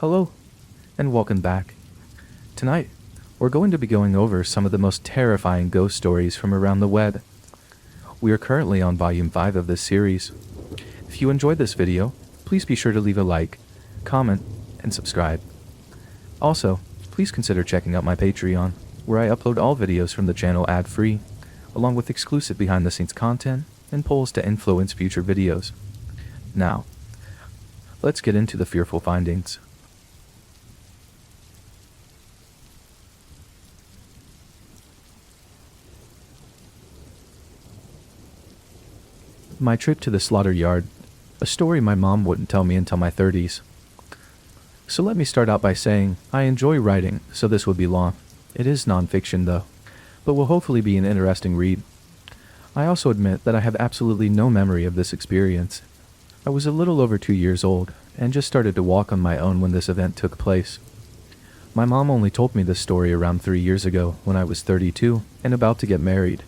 Hello, and welcome back. Tonight, we're going to be going over some of the most terrifying ghost stories from around the web. We are currently on Volume 5 of this series. If you enjoyed this video, please be sure to leave a like, comment, and subscribe. Also, please consider checking out my Patreon, where I upload all videos from the channel ad-free, along with exclusive behind-the-scenes content and polls to influence future videos. Now, let's get into the fearful findings. My trip to the slaughter yard, a story my mom wouldn't tell me until my 30s. So let me start out by saying I enjoy writing, so this would be long. It is nonfiction though, but will hopefully be an interesting read. I also admit that I have absolutely no memory of this experience. I was a little over 2 years old and just started to walk on my own when this event took place. My mom only told me this story around 3 years ago when I was 32 and about to get married.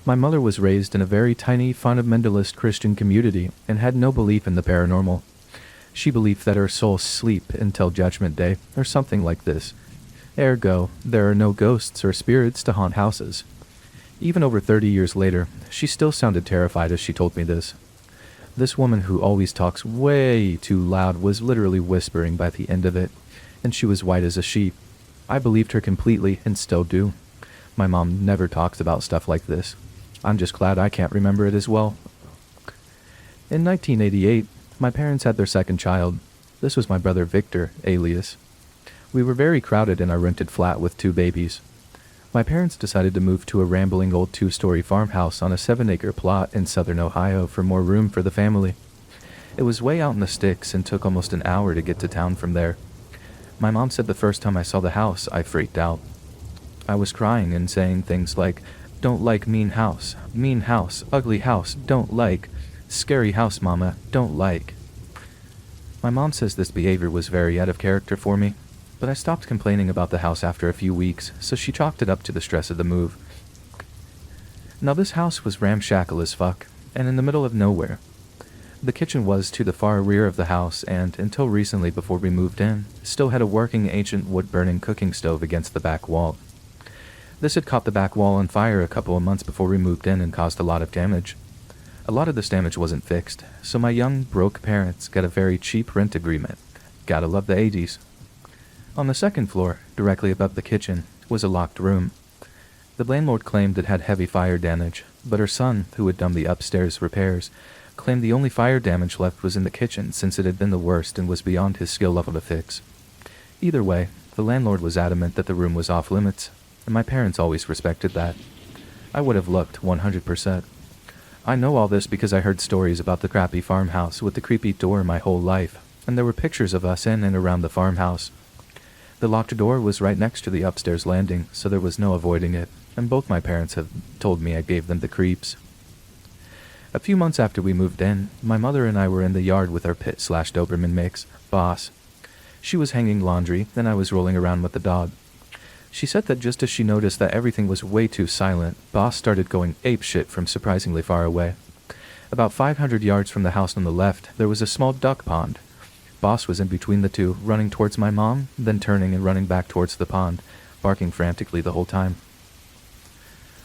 My mother was raised in a very tiny fundamentalist Christian community and had no belief in the paranormal. She believed that her souls sleep until Judgment Day, or something like this. Ergo, there are no ghosts or spirits to haunt houses. Even over 30 years later, she still sounded terrified as she told me this. This woman who always talks way too loud was literally whispering by the end of it, and she was white as a sheet. I believed her completely and still do. My mom never talks about stuff like this. I'm just glad I can't remember it as well. In 1988, my parents had their second child. This was my brother Victor, alias. We were very crowded in our rented flat with 2 babies. My parents decided to move to a rambling old 2-story farmhouse on a 7-acre plot in southern Ohio for more room for the family. It was way out in the sticks and took almost an hour to get to town from there. My mom said the first time I saw the house, I freaked out. I was crying and saying things like, "Don't like mean house, ugly house, don't like, scary house mama, don't like." My mom says this behavior was very out of character for me, but I stopped complaining about the house after a few weeks, so she chalked it up to the stress of the move. Now this house was ramshackle as fuck, and in the middle of nowhere. The kitchen was to the far rear of the house and, until recently before we moved in, still had a working ancient wood-burning cooking stove against the back wall. This had caught the back wall on fire a couple of months before we moved in and caused a lot of damage. A lot of this damage wasn't fixed, so my young, broke parents got a very cheap rent agreement. Gotta love the 80s. On the second floor, directly above the kitchen, was a locked room. The landlord claimed it had heavy fire damage, but her son, who had done the upstairs repairs, claimed the only fire damage left was in the kitchen since it had been the worst and was beyond his skill level to fix. Either way, the landlord was adamant that the room was off limits, and my parents always respected that. I would have looked 100%. I know all this because I heard stories about the crappy farmhouse with the creepy door my whole life, and there were pictures of us in and around the farmhouse. The locked door was right next to the upstairs landing, so there was no avoiding it, and both my parents have told me I gave them the creeps. A few months after we moved in, my mother and I were in the yard with our pit/Doberman mix, Boss. She was hanging laundry, and I was rolling around with the dog. She said that just as she noticed that everything was way too silent, Boss started going apeshit from surprisingly far away. About 500 yards from the house on the left, there was a small duck pond. Boss was in between the two, running towards my mom, then turning and running back towards the pond, barking frantically the whole time.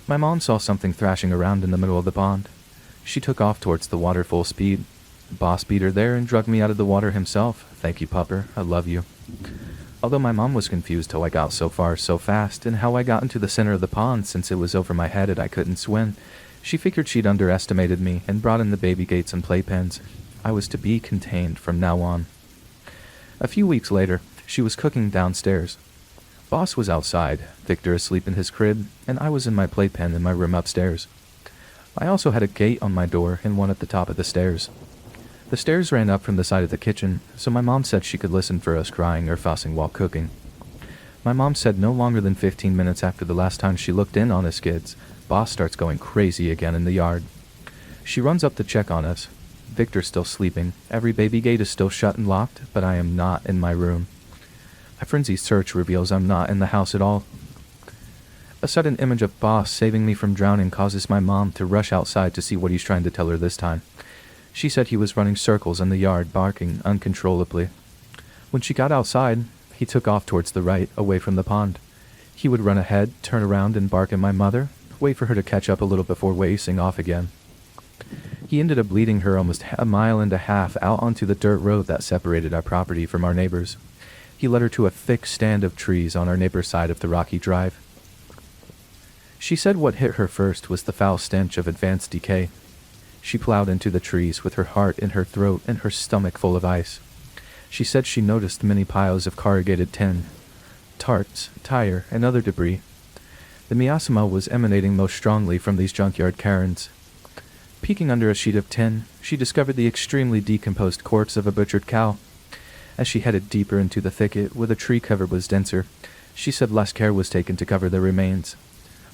My mom saw something thrashing around in the middle of the pond. She took off towards the water full speed. Boss beat her there and dragged me out of the water himself. Thank you, pupper. I love you. Although my mom was confused how I got so far so fast and how I got into the center of the pond since it was over my head and I couldn't swim, she figured she'd underestimated me and brought in the baby gates and playpens. I was to be contained from now on. A few weeks later, she was cooking downstairs. Boss was outside, Victor asleep in his crib, and I was in my playpen in my room upstairs. I also had a gate on my door and one at the top of the stairs. The stairs ran up from the side of the kitchen, so my mom said she could listen for us crying or fussing while cooking. My mom said no longer than 15 minutes after the last time she looked in on us kids, Boss starts going crazy again in the yard. She runs up to check on us. Victor's still sleeping. Every baby gate is still shut and locked, but I am not in my room. A frenzied search reveals I'm not in the house at all. A sudden image of Boss saving me from drowning causes my mom to rush outside to see what he's trying to tell her this time. She said he was running circles in the yard, barking uncontrollably. When she got outside, he took off towards the right, away from the pond. He would run ahead, turn around and bark at my mother, wait for her to catch up a little before racing off again. He ended up leading her almost a mile and a half out onto the dirt road that separated our property from our neighbors. He led her to a thick stand of trees on our neighbor's side of the rocky drive. She said what hit her first was the foul stench of advanced decay. She plowed into the trees with her heart in her throat and her stomach full of ice. She said she noticed many piles of corrugated tin, tarts, tire, and other debris. The miasma was emanating most strongly from these junkyard cairns. Peeking under a sheet of tin, she discovered the extremely decomposed corpse of a butchered cow. As she headed deeper into the thicket, where the tree cover was denser, she said less care was taken to cover the remains.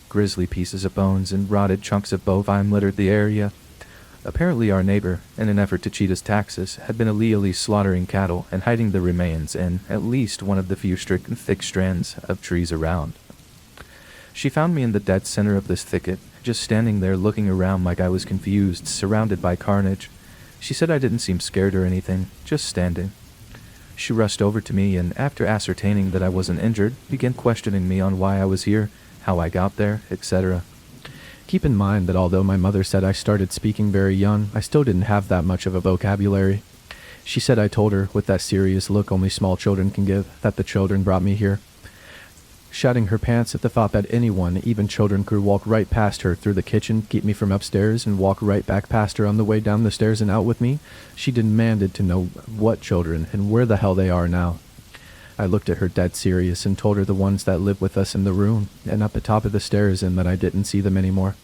Grisly pieces of bones and rotted chunks of bovine littered the area. Apparently our neighbor, in an effort to cheat his taxes, had been illegally slaughtering cattle and hiding the remains in at least one of the few thick strands of trees around. She found me in the dead center of this thicket, just standing there looking around like I was confused, surrounded by carnage. She said I didn't seem scared or anything, just standing. She rushed over to me and, after ascertaining that I wasn't injured, began questioning me on why I was here, how I got there, etc. Keep in mind that although my mother said I started speaking very young, I still didn't have that much of a vocabulary. She said I told her, with that serious look only small children can give, that the children brought me here. Shouting her pants at the thought that anyone, even children, could walk right past her through the kitchen, keep me from upstairs, and walk right back past her on the way down the stairs and out with me, she demanded to know what children and where the hell they are now. I looked at her dead serious and told her the ones that lived with us in the room and up the top of the stairs and that I didn't see them anymore.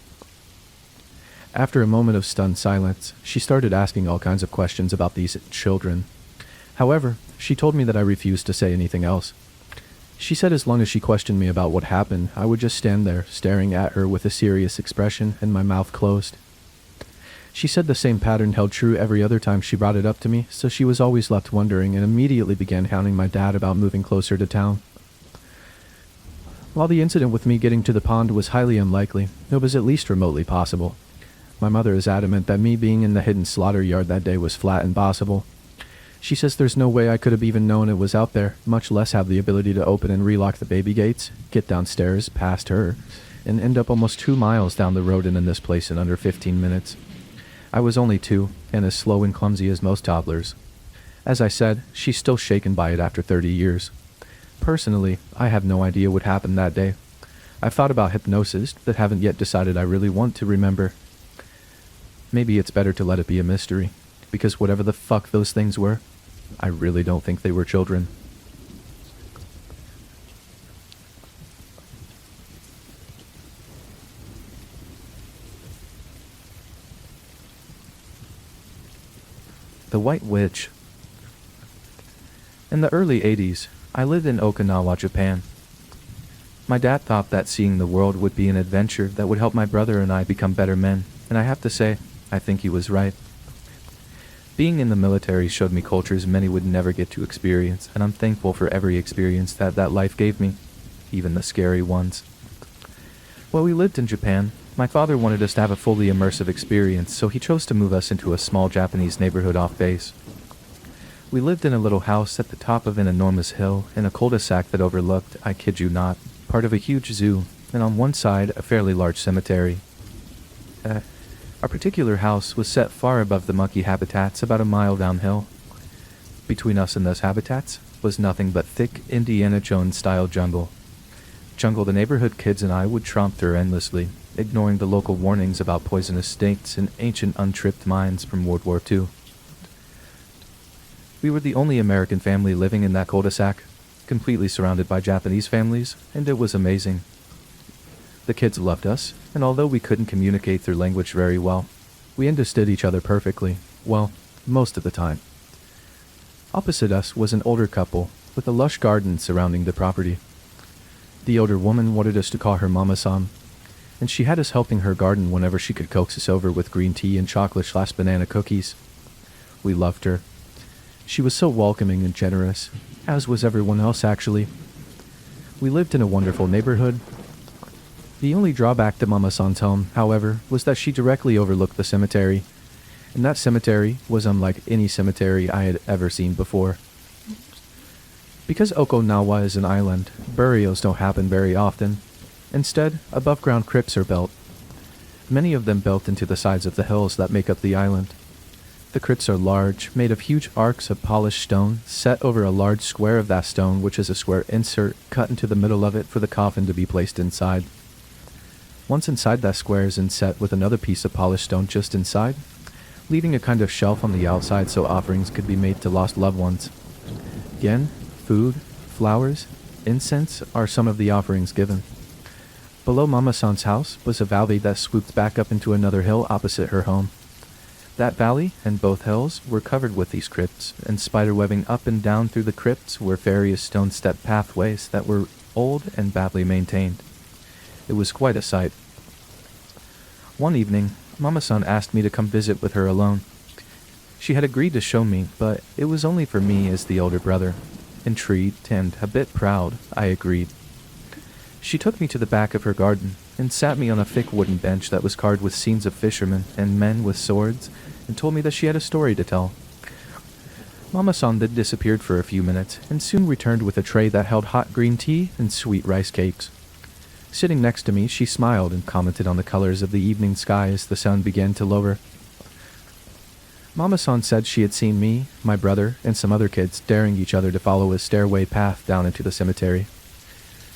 After a moment of stunned silence, she started asking all kinds of questions about these children. However, she told me that I refused to say anything else. She said as long as she questioned me about what happened, I would just stand there, staring at her with a serious expression and my mouth closed. She said the same pattern held true every other time she brought it up to me, so she was always left wondering and immediately began hounding my dad about moving closer to town. While the incident with me getting to the pond was highly unlikely, it was at least remotely possible. My mother is adamant that me being in the hidden slaughter yard that day was flat impossible. She says there's no way I could have even known it was out there, much less have the ability to open and relock the baby gates, get downstairs, past her, and end up almost 2 miles down the road and in this place in under 15 minutes. I was only 2, and as slow and clumsy as most toddlers. As I said, she's still shaken by it after 30 years. Personally, I have no idea what happened that day. I've thought about hypnosis, but haven't yet decided I really want to remember. Maybe it's better to let it be a mystery, because whatever the fuck those things were, I really don't think they were children. The White Witch. In the early 80s, I lived in Okinawa, Japan. My dad thought that seeing the world would be an adventure that would help my brother and I become better men, and I have to say, I think he was right. Being in the military showed me cultures many would never get to experience, and I'm thankful for every experience that life gave me, even the scary ones. While we lived in Japan, my father wanted us to have a fully immersive experience, so he chose to move us into a small Japanese neighborhood off base. We lived in a little house at the top of an enormous hill in a cul-de-sac that overlooked, I kid you not, part of a huge zoo, and on one side a fairly large cemetery. Our particular house was set far above the monkey habitats about a mile downhill. Between us and those habitats was nothing but thick Indiana Jones-style jungle. Jungle the neighborhood kids and I would tromp through endlessly, ignoring the local warnings about poisonous snakes and ancient untripped mines from World War II. We were the only American family living in that cul-de-sac, completely surrounded by Japanese families, and it was amazing. The kids loved us, and although we couldn't communicate through language very well, we understood each other perfectly, well, most of the time. Opposite us was an older couple with a lush garden surrounding the property. The older woman wanted us to call her Mama-san, and she had us helping her garden whenever she could coax us over with green tea and chocolate/banana cookies. We loved her. She was so welcoming and generous, as was everyone else actually. We lived in a wonderful neighborhood. The only drawback to Mama-san's home, however, was that she directly overlooked the cemetery, and that cemetery was unlike any cemetery I had ever seen before. Because Okinawa is an island, burials don't happen very often. Instead, above-ground crypts are built. Many of them built into the sides of the hills that make up the island. The crypts are large, made of huge arcs of polished stone, set over a large square of that stone, which is a square insert cut into the middle of it for the coffin to be placed inside. Once inside that square is inset with another piece of polished stone just inside, leaving a kind of shelf on the outside so offerings could be made to lost loved ones. Again, food, flowers, incense are some of the offerings given. Below Mama-san's house was a valley that swooped back up into another hill opposite her home. That valley and both hills were covered with these crypts, and spiderwebbing up and down through the crypts were various stone step pathways that were old and badly maintained. It was quite a sight. One evening, Mama-san asked me to come visit with her alone. She had agreed to show me, but it was only for me as the older brother. Intrigued and a bit proud, I agreed. She took me to the back of her garden and sat me on a thick wooden bench that was carved with scenes of fishermen and men with swords, and told me that she had a story to tell. Mama-san then disappeared for a few minutes and soon returned with a tray that held hot green tea and sweet rice cakes. Sitting next to me, she smiled and commented on the colors of the evening sky as the sun began to lower. Mama-san said she had seen me, my brother, and some other kids daring each other to follow a stairway path down into the cemetery.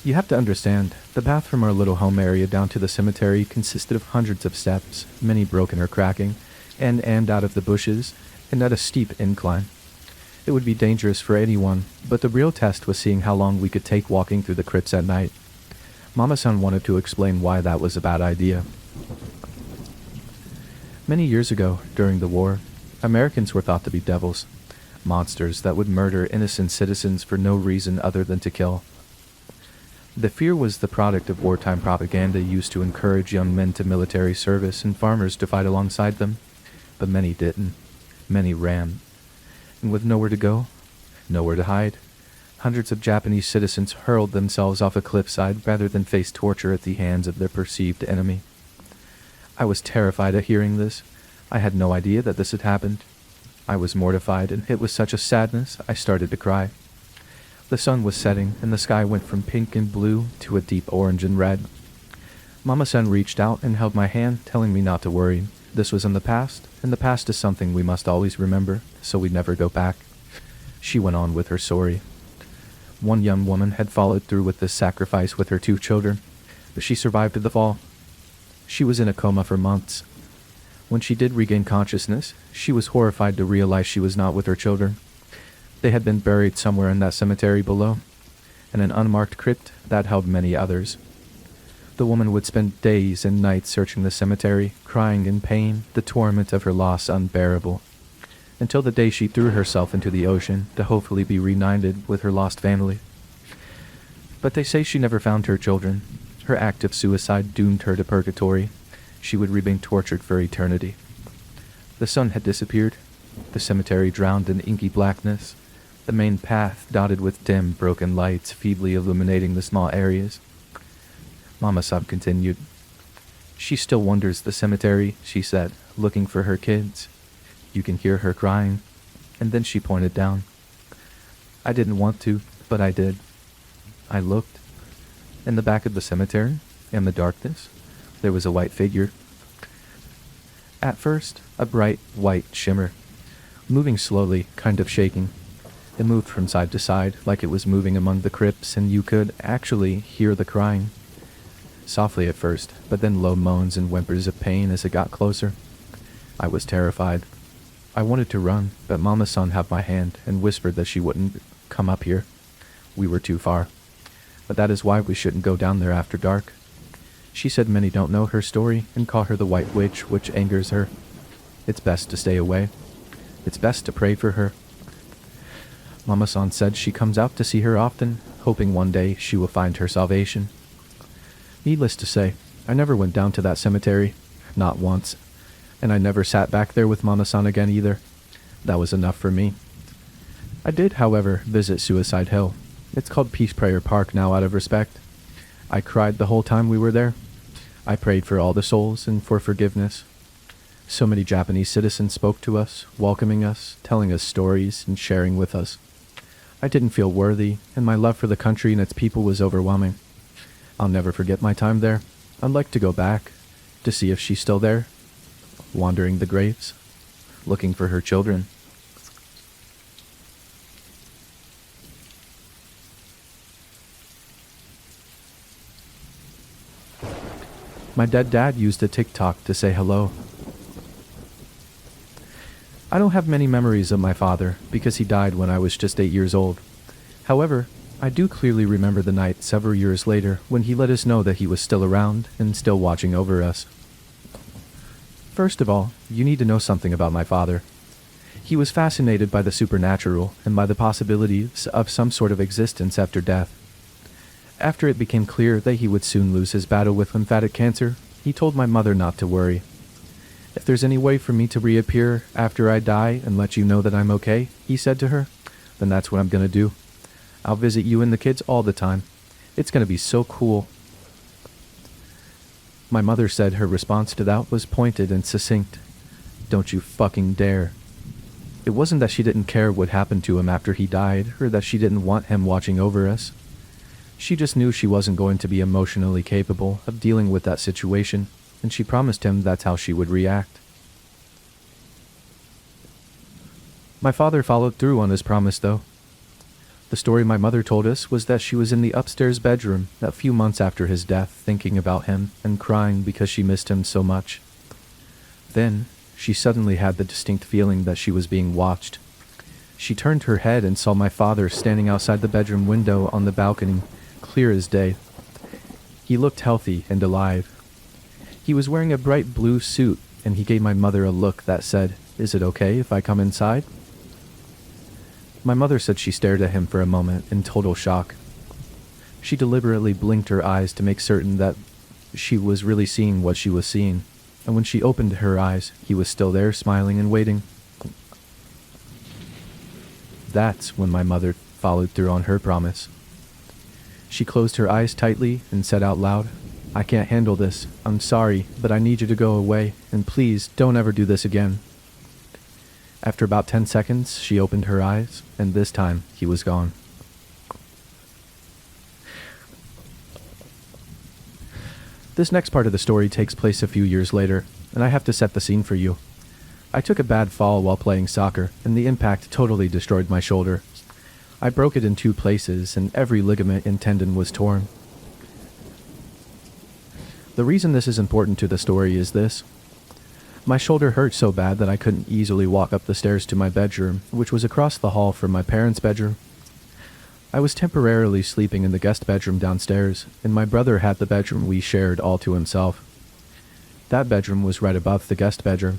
You have to understand, the path from our little home area down to the cemetery consisted of hundreds of steps, many broken or cracking, and out of the bushes, and at a steep incline. It would be dangerous for anyone, but the real test was seeing how long we could take walking through the crypts at night. Mama-san wanted to explain why that was a bad idea. Many years ago, during the war, Americans were thought to be devils, monsters that would murder innocent citizens for no reason other than to kill. The fear was the product of wartime propaganda used to encourage young men to military service and farmers to fight alongside them, but many didn't. Many ran. And with nowhere to go, nowhere to hide, hundreds of Japanese citizens hurled themselves off a cliffside rather than face torture at the hands of their perceived enemy. I was terrified at hearing this. I had no idea that this had happened. I was mortified and hit with such a sadness I started to cry. The sun was setting and the sky went from pink and blue to a deep orange and red. Mama-san reached out and held my hand, telling me not to worry. This was in the past, and the past is something we must always remember, so we'd never go back. She went on with her story. One young woman had followed through with this sacrifice with her 2 children, but she survived the fall. She was in a coma for months. When she did regain consciousness, she was horrified to realize she was not with her children. They had been buried somewhere in that cemetery below, in an unmarked crypt that held many others. The woman would spend days and nights searching the cemetery, crying in pain, the torment of her loss unbearable, until the day she threw herself into the ocean to hopefully be reunited with her lost family. But they say she never found her children. Her act of suicide doomed her to purgatory. She would remain tortured for eternity. The sun had disappeared, the cemetery drowned in inky blackness, the main path dotted with dim, broken lights feebly illuminating the small areas. Mama-san continued. She still wanders the cemetery, she said, looking for her kids. You can hear her crying. And then she pointed down. I didn't want to, but I did. I looked. In the back of the cemetery, in the darkness, there was a white figure. At first, a bright white shimmer, moving slowly, kind of shaking. It moved from side to side, like it was moving among the crypts, and you could actually hear the crying. Softly at first, but then low moans and whimpers of pain as it got closer. I was terrified. I wanted to run, but Mama-san had my hand and whispered that she wouldn't come up here. We were too far. But that is why we shouldn't go down there after dark. She said many don't know her story and call her the White Witch, which angers her. It's best to stay away. It's best to pray for her. Mama-san said she comes out to see her often, hoping one day she will find her salvation. Needless to say, I never went down to that cemetery, not once, and I never sat back there with Mama-san again either. That was enough for me. I did, however, visit Suicide Hill. It's called Peace Prayer Park now out of respect. I cried the whole time we were there. I prayed for all the souls and for forgiveness. So many Japanese citizens spoke to us, welcoming us, telling us stories, and sharing with us. I didn't feel worthy, and my love for the country and its people was overwhelming. I'll never forget my time there. I'd like to go back, to see if she's still there, wandering the graves, looking for her children. My dead dad used a TikTok to say hello. I don't have many memories of my father because he died when I was just 8 years old. However, I do clearly remember the night several years later when he let us know that he was still around and still watching over us. First of all, you need to know something about my father. He was fascinated by the supernatural and by the possibilities of some sort of existence after death. After it became clear that he would soon lose his battle with lymphatic cancer, he told my mother not to worry. If there's any way for me to reappear after I die and let you know that I'm okay, he said to her, then that's what I'm gonna do. I'll visit you and the kids all the time. It's gonna be so cool. My mother said her response to that was pointed and succinct. Don't you fucking dare. It wasn't that she didn't care what happened to him after he died, or that she didn't want him watching over us. She just knew she wasn't going to be emotionally capable of dealing with that situation, and she promised him that's how she would react. My father followed through on his promise, though. The story my mother told us was that she was in the upstairs bedroom a few months after his death, thinking about him and crying because she missed him so much. Then, she suddenly had the distinct feeling that she was being watched. She turned her head and saw my father standing outside the bedroom window on the balcony, clear as day. He looked healthy and alive. He was wearing a bright blue suit, and he gave my mother a look that said, "Is it okay if I come inside?" My mother said she stared at him for a moment in total shock. She deliberately blinked her eyes to make certain that she was really seeing what she was seeing, and when she opened her eyes, he was still there, smiling and waiting. That's when my mother followed through on her promise. She closed her eyes tightly and said out loud, "I can't handle this. I'm sorry, but I need you to go away, and please don't ever do this again." After about 10 seconds, she opened her eyes, and this time, he was gone. This next part of the story takes place a few years later, and I have to set the scene for you. I took a bad fall while playing soccer, and the impact totally destroyed my shoulder. I broke it in 2 places, and every ligament and tendon was torn. The reason this is important to the story is this. My shoulder hurt so bad that I couldn't easily walk up the stairs to my bedroom, which was across the hall from my parents' bedroom. I was temporarily sleeping in the guest bedroom downstairs, and my brother had the bedroom we shared all to himself. That bedroom was right above the guest bedroom.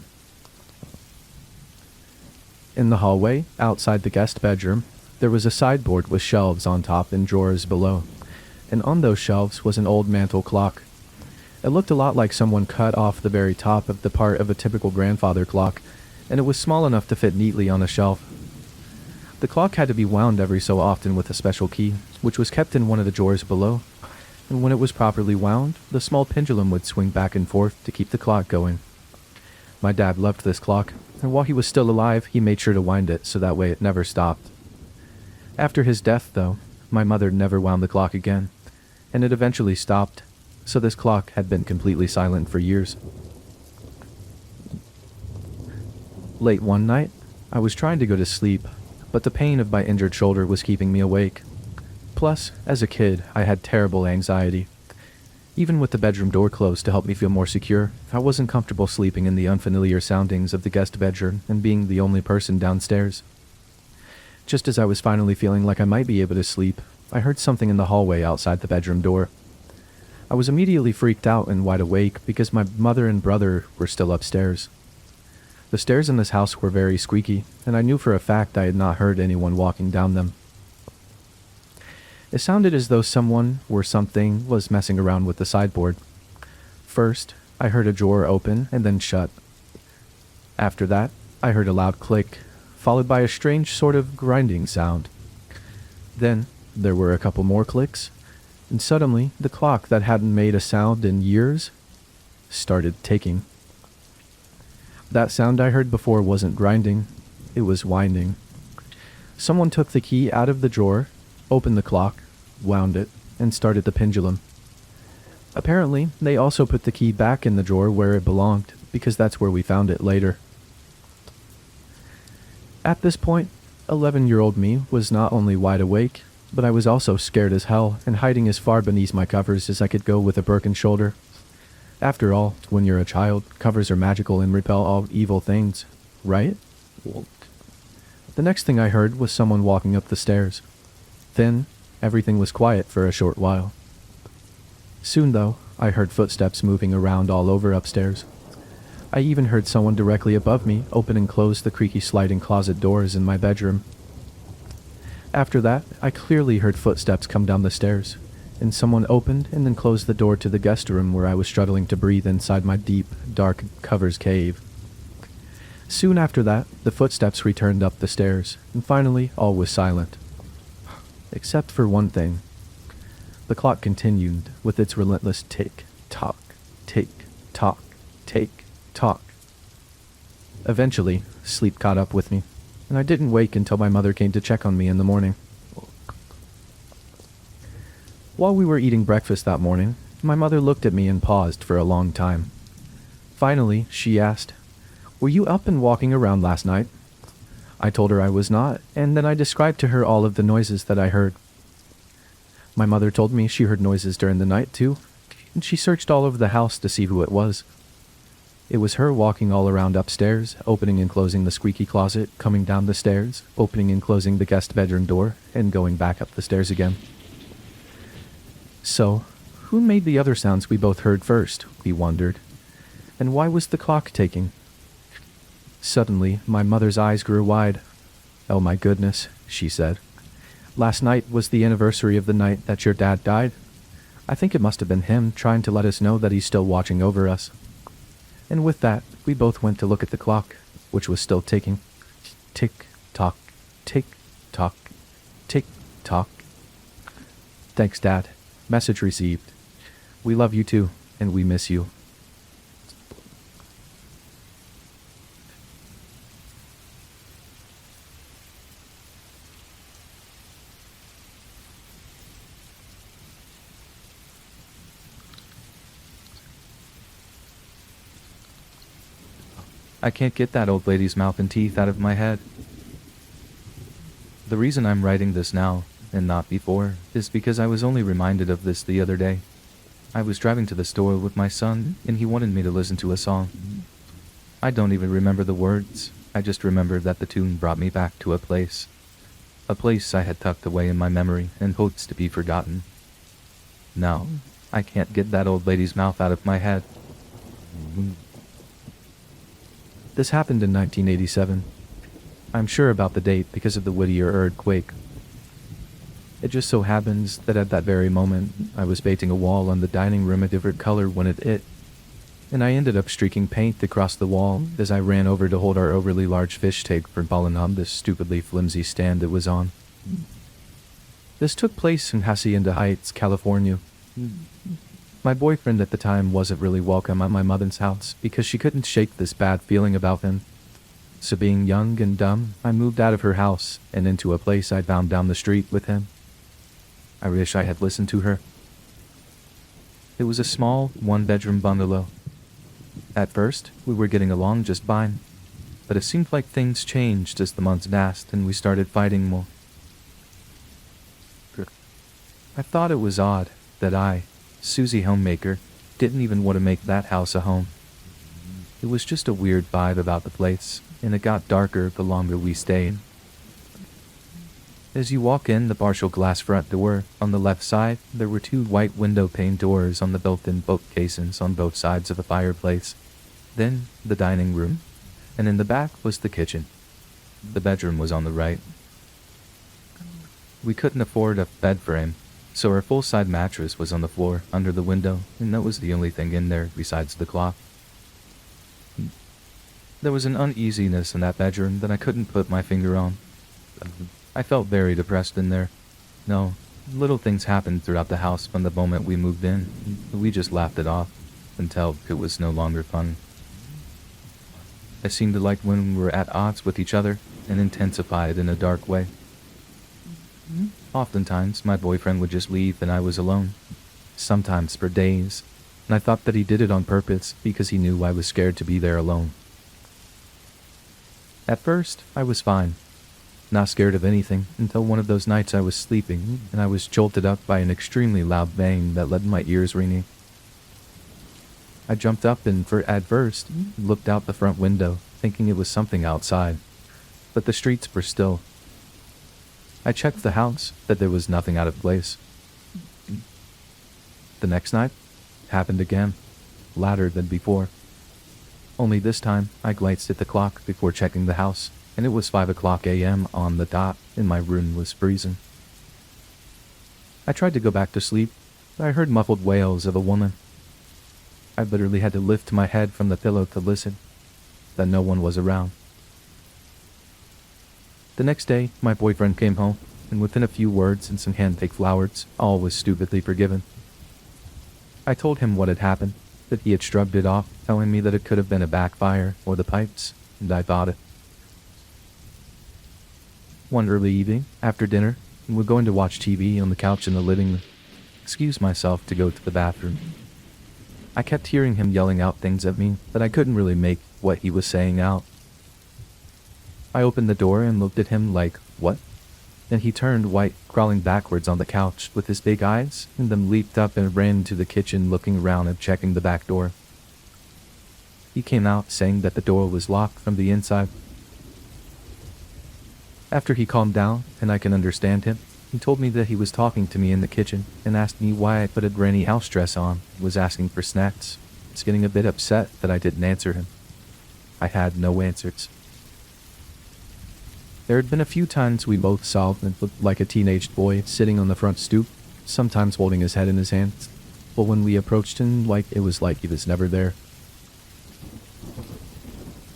In the hallway, outside the guest bedroom, there was a sideboard with shelves on top and drawers below, and on those shelves was an old mantel clock. It looked a lot like someone cut off the very top of the part of a typical grandfather clock, and it was small enough to fit neatly on a shelf. The clock had to be wound every so often with a special key, which was kept in one of the drawers below, and when it was properly wound, the small pendulum would swing back and forth to keep the clock going. My dad loved this clock, and while he was still alive, he made sure to wind it so that way it never stopped. After his death, though, my mother never wound the clock again, and it eventually stopped, so this clock had been completely silent for years. Late one night, I was trying to go to sleep, but the pain of my injured shoulder was keeping me awake. Plus, as a kid, I had terrible anxiety. Even with the bedroom door closed to help me feel more secure, I wasn't comfortable sleeping in the unfamiliar soundings of the guest bedroom and being the only person downstairs. Just as I was finally feeling like I might be able to sleep, I heard something in the hallway outside the bedroom door. I was immediately freaked out and wide awake because my mother and brother were still upstairs. The stairs in this house were very squeaky, and I knew for a fact I had not heard anyone walking down them. It sounded as though someone or something was messing around with the sideboard. First, I heard a drawer open and then shut. After that, I heard a loud click, followed by a strange sort of grinding sound. Then, there were a couple more clicks, and suddenly, the clock that hadn't made a sound in years started ticking. That sound I heard before wasn't grinding, it was winding. Someone took the key out of the drawer, opened the clock, wound it, and started the pendulum. Apparently, they also put the key back in the drawer where it belonged, because that's where we found it later. At this point, 11-year-old me was not only wide awake, but I was also scared as hell and hiding as far beneath my covers as I could go with a broken shoulder. After all, when you're a child, covers are magical and repel all evil things, right? The next thing I heard was someone walking up the stairs. Then, everything was quiet for a short while. Soon, though, I heard footsteps moving around all over upstairs. I even heard someone directly above me open and close the creaky sliding closet doors in my bedroom. After that, I clearly heard footsteps come down the stairs, and someone opened and then closed the door to the guest room where I was struggling to breathe inside my deep, dark covers cave. Soon after that, the footsteps returned up the stairs, and finally all was silent. Except for one thing. The clock continued with its relentless tick-tock, tick-tock, tick-tock. Eventually, sleep caught up with me, and I didn't wake until my mother came to check on me in the morning. While we were eating breakfast that morning, my mother looked at me and paused for a long time. Finally, she asked, "Were you up and walking around last night?" I told her I was not, and then I described to her all of the noises that I heard. My mother told me she heard noises during the night too, and she searched all over the house to see who it was. It was her walking all around upstairs, opening and closing the squeaky closet, coming down the stairs, opening and closing the guest bedroom door, and going back up the stairs again. So, who made the other sounds we both heard first, we wondered, and why was the clock ticking? Suddenly, my mother's eyes grew wide. "Oh my goodness," she said. "Last night was the anniversary of the night that your dad died. I think it must have been him trying to let us know that he's still watching over us." And with that, we both went to look at the clock, which was still ticking. Tick-tock, tick-tock, tick-tock. "Thanks, Dad. Message received. We love you too, and we miss you." I can't get that old lady's mouth and teeth out of my head. The reason I'm writing this now, and not before, is because I was only reminded of this the other day. I was driving to the store with my son, and he wanted me to listen to a song. I don't even remember the words. I just remember that the tune brought me back to a place I had tucked away in my memory and hopes to be forgotten. Now, I can't get that old lady's mouth out of my head. This happened in 1987. I'm sure about the date because of the Whittier earthquake. It just so happens that at that very moment, I was painting a wall on the dining room a different color when it hit, and I ended up streaking paint across the wall as I ran over to hold our overly large fish tank from falling on this stupidly flimsy stand it was on. This took place in Hacienda Heights, California. My boyfriend at the time wasn't really welcome at my mother's house because she couldn't shake this bad feeling about him. So being young and dumb, I moved out of her house and into a place I'd found down the street with him. I wish I had listened to her. It was a small, one-bedroom bungalow. At first, we were getting along just fine, but it seemed like things changed as the months passed and we started fighting more. I thought it was odd that I, Susie Homemaker, didn't even want to make that house a home. It was just a weird vibe about the place, and it got darker the longer we stayed. As you walk in the partial glass front door, on the left side, there were two white window pane doors on the built-in bookcases on both sides of the fireplace. Then, the dining room, and in the back was the kitchen. The bedroom was on the right. We couldn't afford a bed frame, so our full-side mattress was on the floor under the window, and that was the only thing in there besides the clock. There was an uneasiness in that bedroom that I couldn't put my finger on. I felt very depressed in there. No, little things happened throughout the house from the moment we moved in. We just laughed it off until it was no longer fun. It seemed like when we were at odds with each other and intensified in a dark way. Oftentimes, my boyfriend would just leave and I was alone, sometimes for days, and I thought that he did it on purpose because he knew I was scared to be there alone. At first, I was fine, not scared of anything, until one of those nights I was sleeping and I was jolted up by an extremely loud bang that left my ears ringing. I jumped up and, at first, looked out the front window, thinking it was something outside, but the streets were still. I checked the house, that there was nothing out of place. The next night, happened again, louder than before. Only this time, I glanced at the clock before checking the house, and it was 5 o'clock a.m. on the dot, and my room was freezing. I tried to go back to sleep, but I heard muffled wails of a woman. I literally had to lift my head from the pillow to listen, that no one was around. The next day, my boyfriend came home, and within a few words and some hand-picked flowers, all was stupidly forgiven. I told him what had happened, that he had shrugged it off, telling me that it could have been a backfire or the pipes, and I thought it. One early evening, after dinner, we were going to watch TV on the couch in the living room. Excused myself to go to the bathroom. I kept hearing him yelling out things at me, but I couldn't really make what he was saying out. I opened the door and looked at him like, what? Then he turned white, crawling backwards on the couch with his big eyes, and then leaped up and ran to the kitchen looking around and checking the back door. He came out saying that the door was locked from the inside. After he calmed down, and I can understand him, he told me that he was talking to me in the kitchen and asked me why I put a granny house dress on, was asking for snacks. I was getting a bit upset that I didn't answer him. I had no answers. There had been a few times we both saw him looked like a teenage boy sitting on the front stoop, sometimes holding his head in his hands, but when we approached him, it was like he was never there.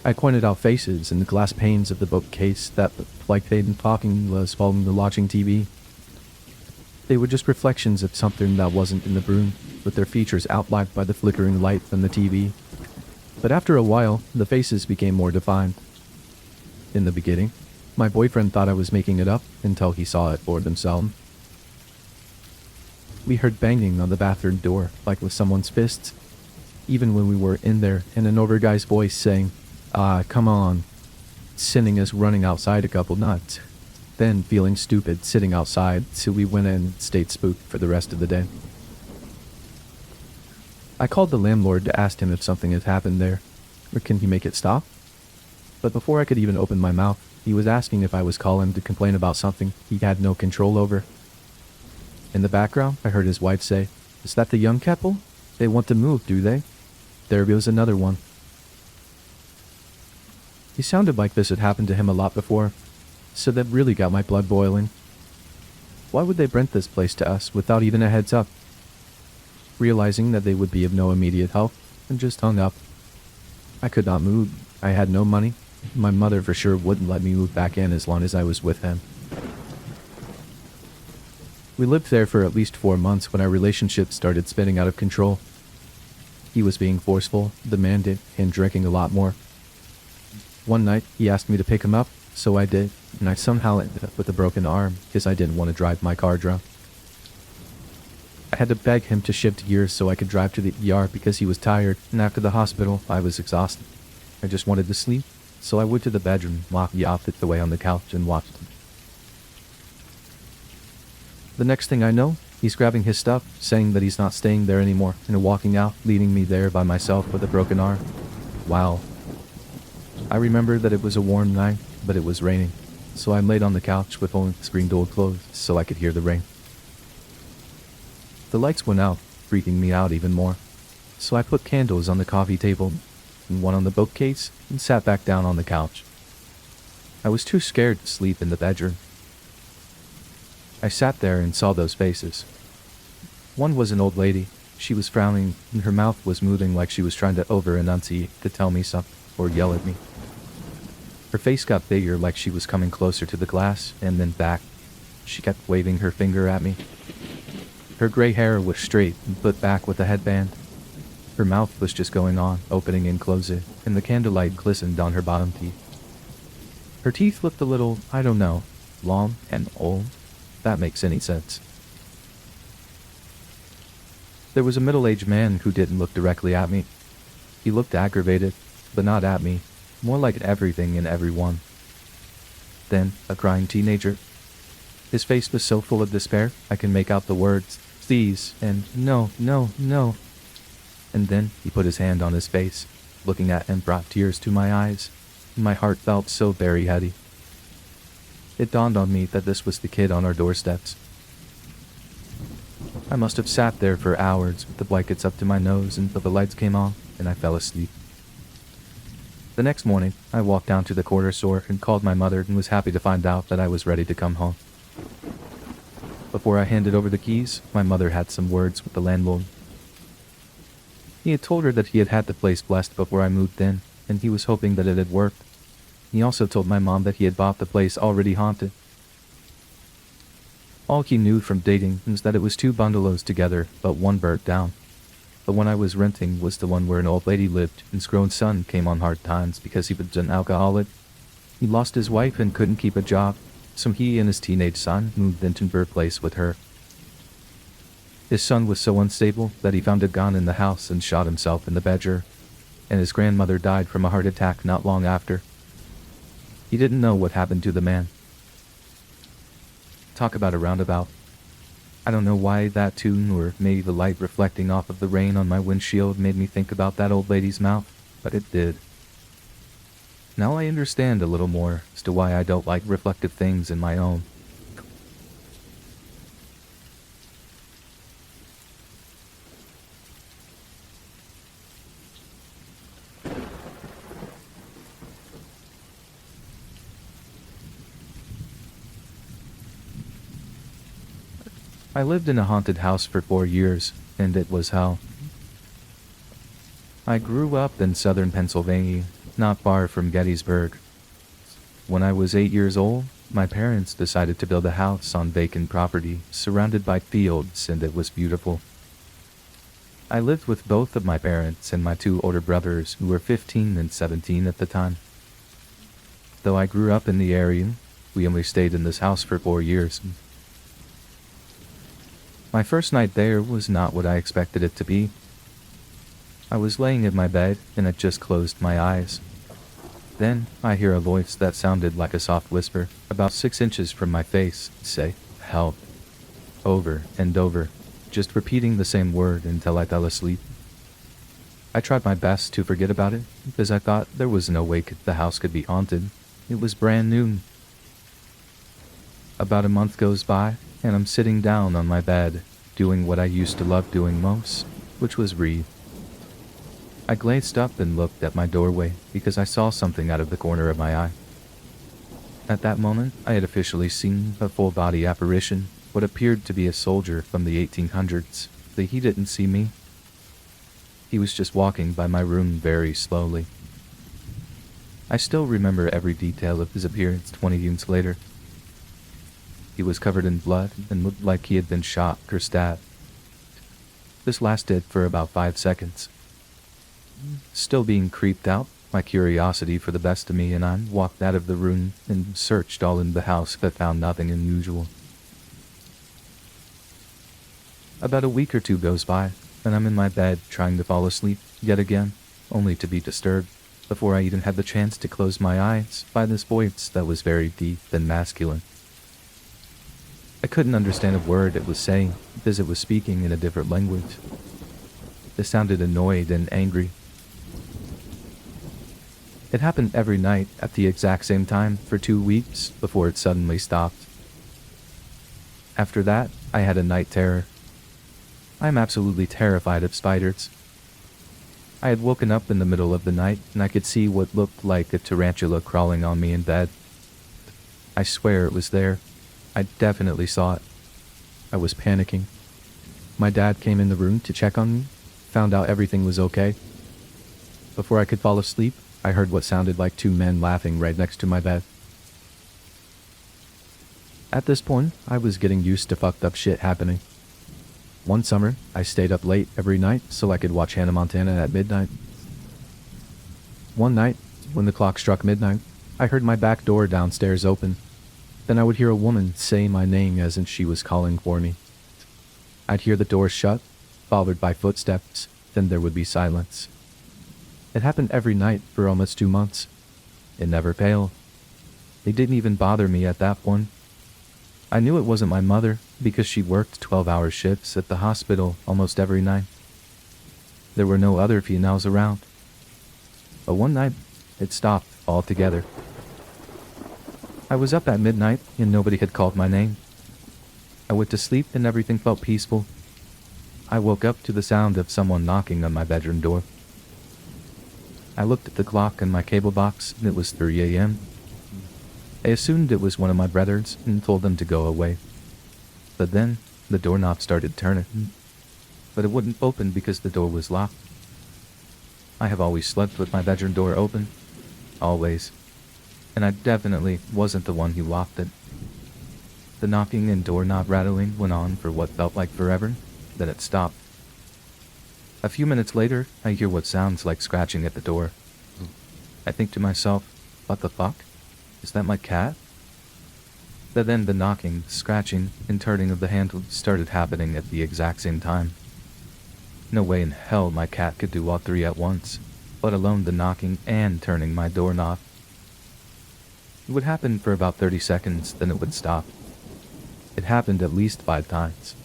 I pointed out faces in the glass panes of the bookcase that looked like they'd been talking was following the watching TV. They were just reflections of something that wasn't in the room, with their features outlined by the flickering light from the TV. But after a while, the faces became more defined. In the beginning, my boyfriend thought I was making it up until he saw it for himself. We heard banging on the bathroom door, like with someone's fists, even when we were in there, and an older guy's voice saying, come on, sending us running outside a couple nuts. Then, feeling stupid, sitting outside, so we went in and stayed spooked for the rest of the day. I called the landlord to ask him if something had happened there, or can he make it stop? But before I could even open my mouth, he was asking if I was calling to complain about something he had no control over. In the background, I heard his wife say, "Is that the young couple? They want to move, do they?" There goes another one. He sounded like this had happened to him a lot before, so that really got my blood boiling. Why would they rent this place to us without even a heads up? Realizing that they would be of no immediate help, I just hung up. I could not move. I had no money. My mother for sure wouldn't let me move back in as long as I was with him. We lived there for at least 4 months when our relationship started spinning out of control. He was being forceful, demanding, and drinking a lot more. One night, he asked me to pick him up, so I did, and I somehow ended up with a broken arm because I didn't want to drive my car drunk. I had to beg him to shift gears so I could drive to the ER because he was tired, and after the hospital, I was exhausted. I just wanted to sleep, so I went to the bedroom, locked the opposite away on the couch, and watched him. The next thing I know, he's grabbing his stuff, saying that he's not staying there anymore, and walking out, leaving me there by myself with a broken arm. Wow. I remember that it was a warm night, but it was raining, so I laid on the couch with only the screen door closed so I could hear the rain. The lights went out, freaking me out even more, so I put candles on the coffee table and one on the bookcase and sat back down on the couch. I was too scared to sleep in the bedroom. I sat there and saw those faces. One was an old lady. She was frowning, and her mouth was moving like she was trying to over-enunciate to tell me something or yell at me. Her face got bigger, like she was coming closer to the glass, and then back. She kept waving her finger at me. Her gray hair was straight and put back with a headband. Her mouth was just going on, opening and closing, and the candlelight glistened on her bottom teeth. Her teeth looked a little, I don't know, long and old. that makes any sense. There was a middle-aged man who didn't look directly at me. He looked aggravated, but not at me, more like everything and everyone. Then, a crying teenager. His face was so full of despair, I can make out the words, "Please," and "No, no, no." And then he put his hand on his face, looking at and brought tears to my eyes, and my heart felt so very heavy. It dawned on me that this was the kid on our doorsteps. I must have sat there for hours with the blankets up to my nose until the lights came on and I fell asleep. The next morning, I walked down to the corner store and called my mother and was happy to find out that I was ready to come home. Before I handed over the keys, my mother had some words with the landlord. He had told her that he had had the place blessed before I moved in, and he was hoping that it had worked. He also told my mom that he had bought the place already haunted. All he knew from dating was that it was 2 bungalows together, but one burnt down. The one I was renting was the one where an old lady lived, and his grown son came on hard times because he was an alcoholic. He lost his wife and couldn't keep a job, so he and his teenage son moved into her place with her. His son was so unstable that he found a gun in the house and shot himself in the bedroom, and his grandmother died from a heart attack not long after. He didn't know what happened to the man. Talk about a roundabout. I don't know why that tune, or maybe the light reflecting off of the rain on my windshield, made me think about that old lady's mouth, but it did. Now I understand a little more as to why I don't like reflective things in my own. I lived in a haunted house for 4 years, and it was hell. I grew up in southern Pennsylvania, not far from Gettysburg. When I was 8 years old, my parents decided to build a house on vacant property, surrounded by fields, and it was beautiful. I lived with both of my parents and my 2 older brothers, who were 15 and 17 at the time. Though I grew up in the area, we only stayed in this house for 4 years. My first night there was not what I expected it to be. I was laying in my bed and had just closed my eyes. Then I hear a voice that sounded like a soft whisper about 6 inches from my face say, "Help," over and over, just repeating the same word until I fell asleep. I tried my best to forget about it because I thought there was no way the house could be haunted. It was brand new. About a month goes by, and I'm sitting down on my bed, doing what I used to love doing most, which was read. I glanced up and looked at my doorway because I saw something out of the corner of my eye. At that moment, I had officially seen a full-body apparition, what appeared to be a soldier from the 1800s, but he didn't see me. He was just walking by my room very slowly. I still remember every detail of his appearance 20 years later. He was covered in blood and looked like he had been shot or stabbed. This lasted for about 5 seconds. Still being creeped out, my curiosity for the best of me and I walked out of the room and searched all in the house but found nothing unusual. About a week or 2 goes by, and I'm in my bed trying to fall asleep yet again, only to be disturbed, before I even had the chance to close my eyes, by this voice that was very deep and masculine. I couldn't understand a word it was saying because it was speaking in a different language. It sounded annoyed and angry. It happened every night at the exact same time for 2 weeks before it suddenly stopped. After that, I had a night terror. I'm absolutely terrified of spiders. I had woken up in the middle of the night and I could see what looked like a tarantula crawling on me in bed. I swear it was there. I definitely saw it. I was panicking. My dad came in the room to check on me, found out everything was okay. Before I could fall asleep, I heard what sounded like 2 men laughing right next to my bed. At this point, I was getting used to fucked up shit happening. One summer, I stayed up late every night so I could watch Hannah Montana at midnight. One night, when the clock struck midnight, I heard my back door downstairs open. Then I would hear a woman say my name as if she was calling for me. I'd hear the door shut, followed by footsteps, then there would be silence. It happened every night for almost 2 months. It never failed. They didn't even bother me at that point. I knew it wasn't my mother because she worked 12-hour shifts at the hospital almost every night. There were no other females around. But one night, it stopped altogether. I was up at midnight and nobody had called my name. I went to sleep and everything felt peaceful. I woke up to the sound of someone knocking on my bedroom door. I looked at the clock on my cable box and it was 3 a.m. I assumed it was one of my brothers and told them to go away. But then, the doorknob started turning. But it wouldn't open because the door was locked. I have always slept with my bedroom door open. Always. And I definitely wasn't the one who locked it. The knocking and doorknob rattling went on for what felt like forever, then it stopped. A few minutes later, I hear what sounds like scratching at the door. I think to myself, what the fuck? Is that my cat? But then the knocking, scratching, and turning of the handle started happening at the exact same time. No way in hell my cat could do all three at once, let alone the knocking and turning my doorknob. It would happen for about 30 seconds, then it would stop. It happened at least 5 times.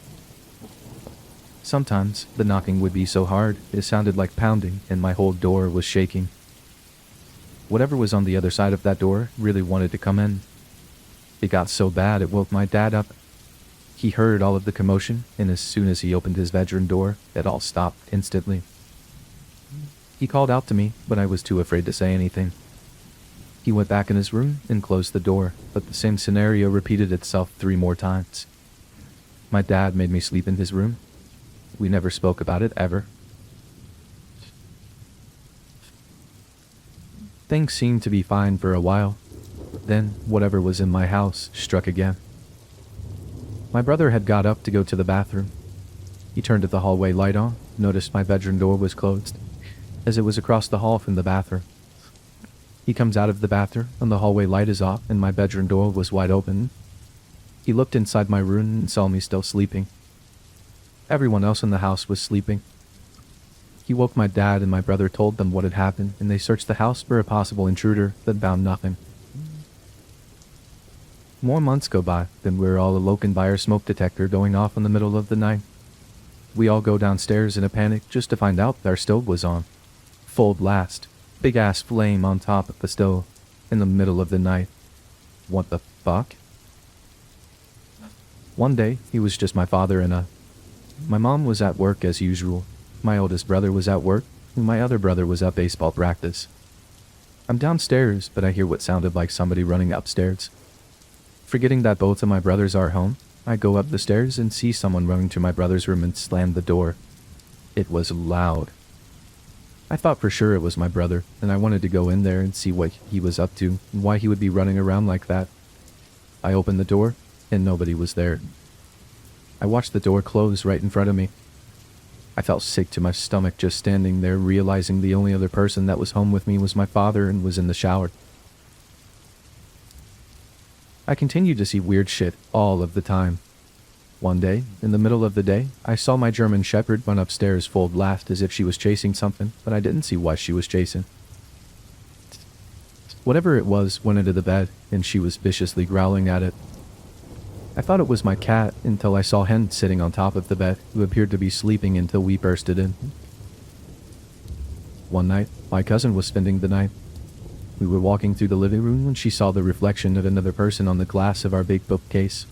Sometimes, the knocking would be so hard, it sounded like pounding and my whole door was shaking. Whatever was on the other side of that door really wanted to come in. It got so bad it woke my dad up. He heard all of the commotion, and as soon as he opened his bedroom door, it all stopped instantly. He called out to me, but I was too afraid to say anything. He went back in his room and closed the door, but the same scenario repeated itself 3 more times. My dad made me sleep in his room. We never spoke about it ever. Things seemed to be fine for a while. Then, whatever was in my house struck again. My brother had got up to go to the bathroom. He turned the hallway light on, noticed my bedroom door was closed, as it was across the hall from the bathroom. He comes out of the bathroom, and the hallway light is off, and my bedroom door was wide open. He looked inside my room and saw me still sleeping. Everyone else in the house was sleeping. He woke my dad, and my brother told them what had happened, and they searched the house for a possible intruder, but found nothing. More months go by, then we're all awoken by our smoke detector going off in the middle of the night. We all go downstairs in a panic just to find out our stove was on. Full blast. Big ass flame on top of the stove. In the middle of the night. What the fuck? One day, it was just my father and I. My mom was at work as usual. My oldest brother was at work, and my other brother was at baseball practice. I'm downstairs, but I hear what sounded like somebody running upstairs. Forgetting that both of my brothers are home, I go up the stairs and see someone running to my brother's room and slam the door. It was loud. I thought for sure it was my brother, and I wanted to go in there and see what he was up to and why he would be running around like that. I opened the door, and nobody was there. I watched the door close right in front of me. I felt sick to my stomach just standing there, realizing the only other person that was home with me was my father and was in the shower. I continued to see weird shit all of the time. One day, in the middle of the day, I saw my German Shepherd run upstairs full blast as if she was chasing something, but I didn't see why she was chasing. Whatever it was went into the bed, and she was viciously growling at it. I thought it was my cat until I saw Hen sitting on top of the bed, who appeared to be sleeping until we bursted in. One night, my cousin was spending the night. We were walking through the living room when she saw the reflection of another person on the glass of our big bookcase.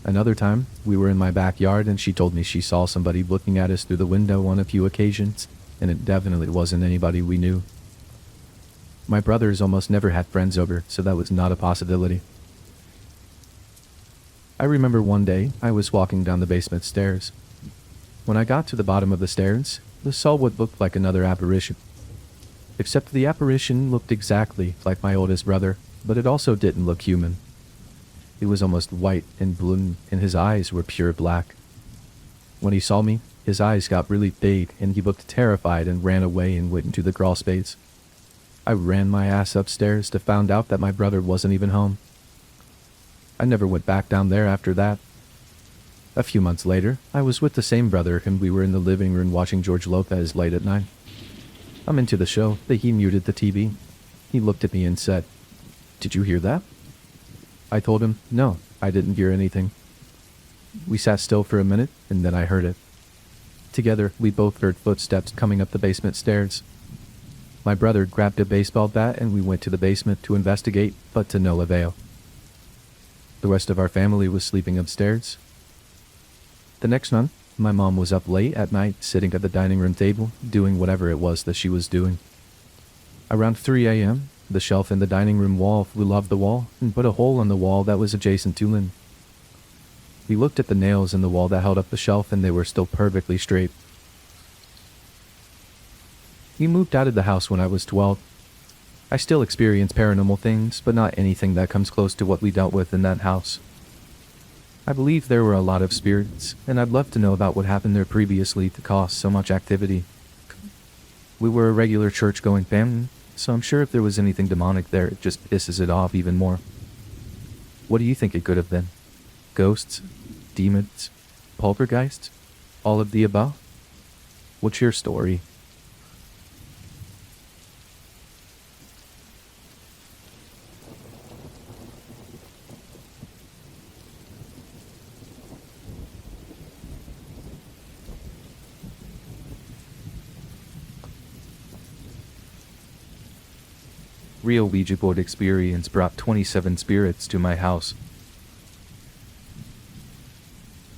Another time, we were in my backyard and she told me she saw somebody looking at us through the window on a few occasions, and it definitely wasn't anybody we knew. My brothers almost never had friends over, so that was not a possibility. I remember one day, I was walking down the basement stairs. When I got to the bottom of the stairs, I saw what looked like another apparition. Except the apparition looked exactly like my oldest brother, but it also didn't look human. He was almost white and blue, and his eyes were pure black. When he saw me, his eyes got really big, and he looked terrified and ran away and went into the crawl space. I ran my ass upstairs to find out that my brother wasn't even home. I never went back down there after that. A few months later, I was with the same brother and we were in the living room watching George Lopez late at night. I'm into the show, but he muted the TV. He looked at me and said, "Did you hear that?" I told him, "No, I didn't hear anything." We sat still for a minute and then I heard it. Together, we both heard footsteps coming up the basement stairs. My brother grabbed a baseball bat and we went to the basement to investigate, but to no avail. The rest of our family was sleeping upstairs. The next night, my mom was up late at night sitting at the dining room table doing whatever it was that she was doing. Around 3 a.m., the shelf in the dining room wall flew off the wall and put a hole in the wall that was adjacent to Lynn. We looked at the nails in the wall that held up the shelf and they were still perfectly straight. We moved out of the house when I was 12. I still experience paranormal things, but not anything that comes close to what we dealt with in that house. I believe there were a lot of spirits, and I'd love to know about what happened there previously to cause so much activity. We were a regular church-going family, so I'm sure if there was anything demonic there, it just pisses it off even more. What do you think it could have been? Ghosts? Demons? Poltergeists? All of the above? What's your story? Real Ouija board experience brought 27 spirits to my house.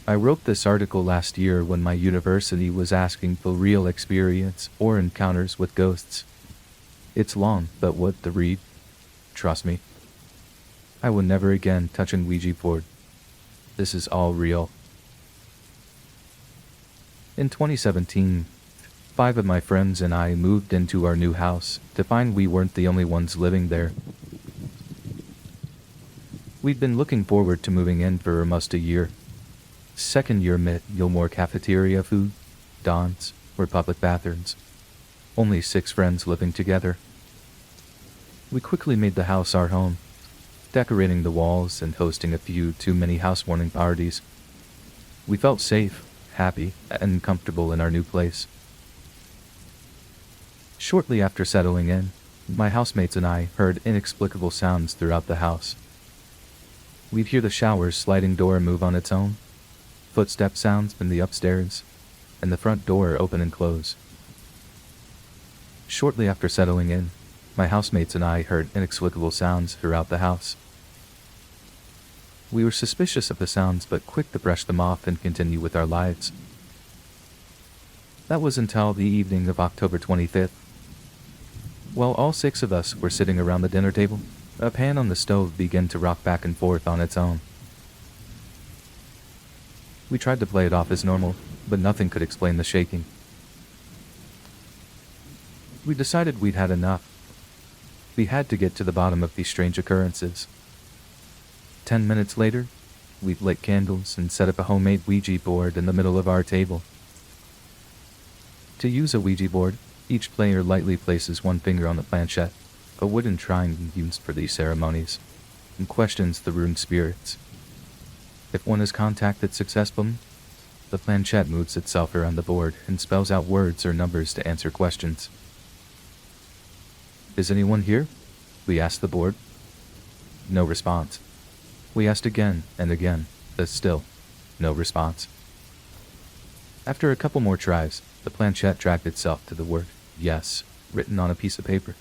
I wrote this article last year when my university was asking for real experience or encounters with ghosts. It's long, but worth the read. Trust me. I will never again touch an Ouija board. This is all real. In 2017, 5 of my friends and I moved into our new house to find we weren't the only ones living there. We'd been looking forward to moving in for almost a year. Second year meant no more cafeteria food, dons, or public bathrooms. Only 6 friends living together. We quickly made the house our home, decorating the walls and hosting a few too many housewarming parties. We felt safe, happy, and comfortable in our new place. Shortly after settling in, my housemates and I heard inexplicable sounds throughout the house. We'd hear the shower's sliding door move on its own, footstep sounds in the upstairs, and the front door open and close. Shortly after settling in, my housemates and I heard inexplicable sounds throughout the house. We were suspicious of the sounds but quick to brush them off and continue with our lives. That was until the evening of October 25th. While all 6 of us were sitting around the dinner table, a pan on the stove began to rock back and forth on its own. We tried to play it off as normal, but nothing could explain the shaking. We decided we'd had enough. We had to get to the bottom of these strange occurrences. 10 minutes later, we'd lit candles and set up a homemade Ouija board in the middle of our table. To use a Ouija board, each player lightly places one finger on the planchette, a wooden shrine used for these ceremonies, and questions the ruined spirits. If one is contacted successfully, the planchette moves itself around the board and spells out words or numbers to answer questions. "Is anyone here?" we asked the board. No response. We asked again and again, but still, no response. After a couple more tries, the planchette dragged itself to the word "yes" written on a piece of paper.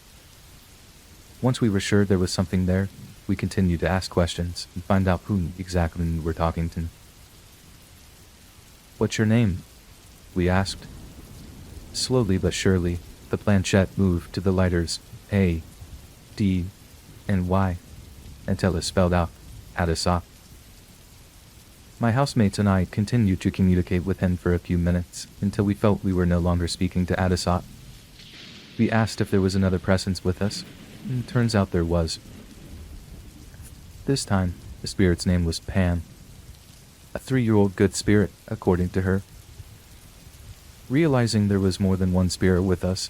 Once we were sure there was something there, we continued to ask questions and find out who exactly we were talking to. "What's your name?" we asked. Slowly but surely, the planchette moved to the letters A, D, and Y until it spelled out Adasop. My housemates and I continued to communicate with him for a few minutes until we felt we were no longer speaking to Adasop. We asked if there was another presence with us, and it turns out there was. This time, the spirit's name was Pam, a 3-year-old good spirit, according to her. Realizing there was more than one spirit with us,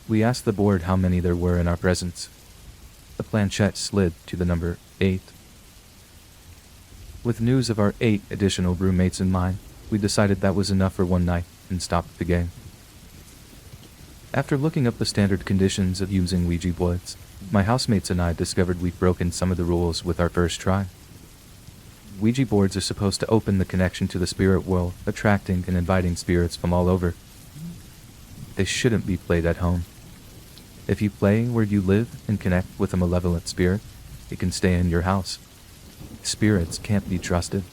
we asked the board how many there were in our presence. The planchette slid to the number 8. With news of our 8 additional roommates in mind, we decided that was enough for one night and stopped the game. After looking up the standard conditions of using Ouija boards, my housemates and I discovered we'd broken some of the rules with our first try. Ouija boards are supposed to open the connection to the spirit world, attracting and inviting spirits from all over. They shouldn't be played at home. If you play where you live and connect with a malevolent spirit, it can stay in your house. Spirits can't be trusted.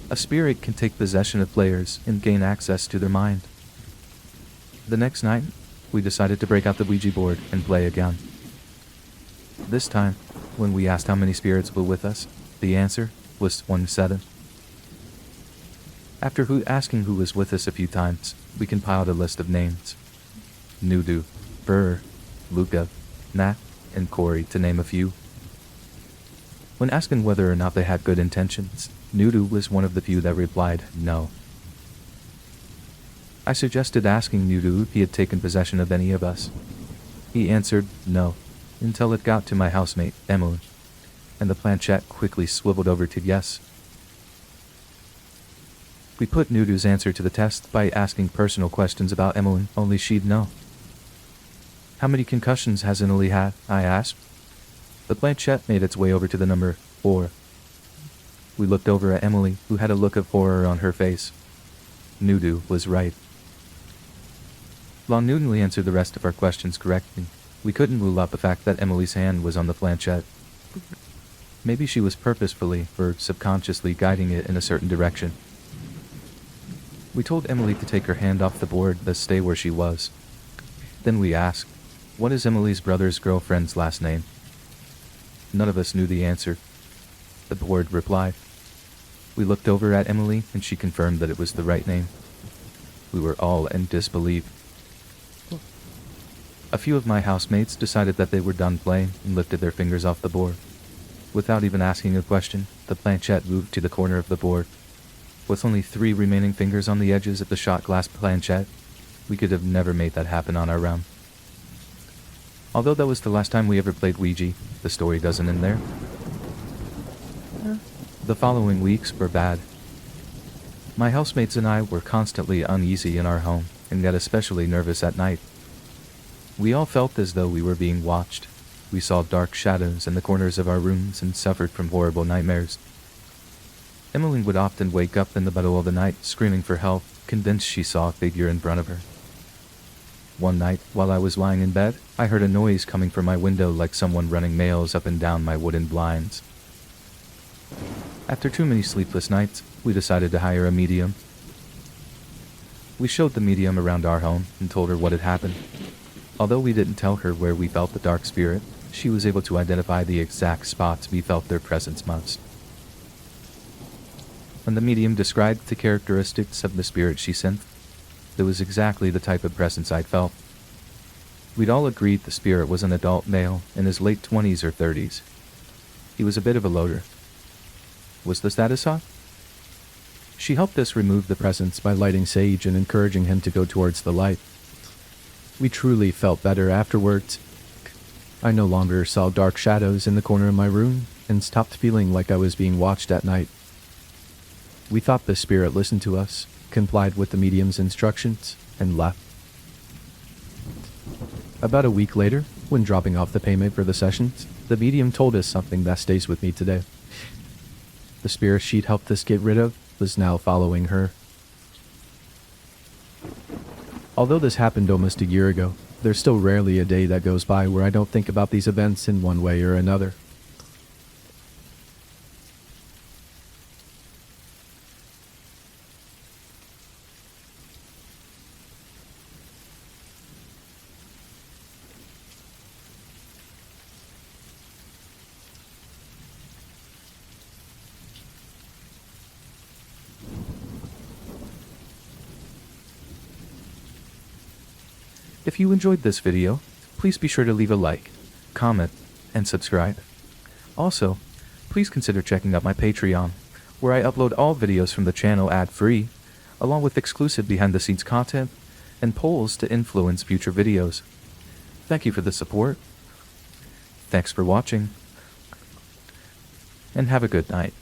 A spirit can take possession of players and gain access to their mind. The next night, we decided to break out the Ouija board and play again. This time, when we asked how many spirits were with us, the answer was 17. After asking who was with us a few times, we compiled a list of names. Nudu, Burr, Luca, Nat, and Corey, to name a few. When asking whether or not they had good intentions, Nudu was one of the few that replied no. I suggested asking Nudu if he had taken possession of any of us. He answered no, until it got to my housemate, Emily, and the planchette quickly swiveled over to yes. We put Nudu's answer to the test by asking personal questions about Emily only she'd know. How many concussions has Emily had? I asked. The planchette made its way over to the number 4. We looked over at Emily, who had a look of horror on her face. Nudu was right. While Nudu answered the rest of our questions correctly, we couldn't rule out the fact that Emily's hand was on the planchette. Maybe she was purposefully or subconsciously guiding it in a certain direction. We told Emily to take her hand off the board to stay where she was. Then we asked, "What is Emily's brother's girlfriend's last name?" None of us knew the answer. The board replied. We looked over at Emily and she confirmed that it was the right name. We were all in disbelief. A few of my housemates decided that they were done playing and lifted their fingers off the board. Without even asking a question, the planchette moved to the corner of the board. With only 3 remaining fingers on the edges of the shot glass planchette, we could have never made that happen on our round. Although that was the last time we ever played Ouija, the story doesn't end there. The following weeks were bad. My housemates and I were constantly uneasy in our home and got especially nervous at night. We all felt as though we were being watched. We saw dark shadows in the corners of our rooms and suffered from horrible nightmares. Emily would often wake up in the middle of the night screaming for help, convinced she saw a figure in front of her. One night, while I was lying in bed, I heard a noise coming from my window like someone running nails up and down my wooden blinds. After too many sleepless nights, we decided to hire a medium. We showed the medium around our home and told her what had happened. Although we didn't tell her where we felt the dark spirit, she was able to identify the exact spots we felt their presence most. When the medium described the characteristics of the spirit she sent, it was exactly the type of presence I'd felt. We'd all agreed the spirit was an adult male in his late 20s or 30s. He was a bit of a loader. Was the status hot? She helped us remove the presence by lighting sage and encouraging him to go towards the light. We truly felt better afterwards. I no longer saw dark shadows in the corner of my room and stopped feeling like I was being watched at night. We thought the spirit listened to us, complied with the medium's instructions, and left. About a week later, when dropping off the payment for the sessions, the medium told us something that stays with me today. The spirit she'd helped us get rid of was now following her. Although this happened almost a year ago, there's still rarely a day that goes by where I don't think about these events in one way or another. If you enjoyed this video, please be sure to leave a like, comment, and subscribe. Also, please consider checking out my Patreon, where I upload all videos from the channel ad-free, along with exclusive behind-the-scenes content and polls to influence future videos. Thank you for the support. Thanks for watching, and have a good night.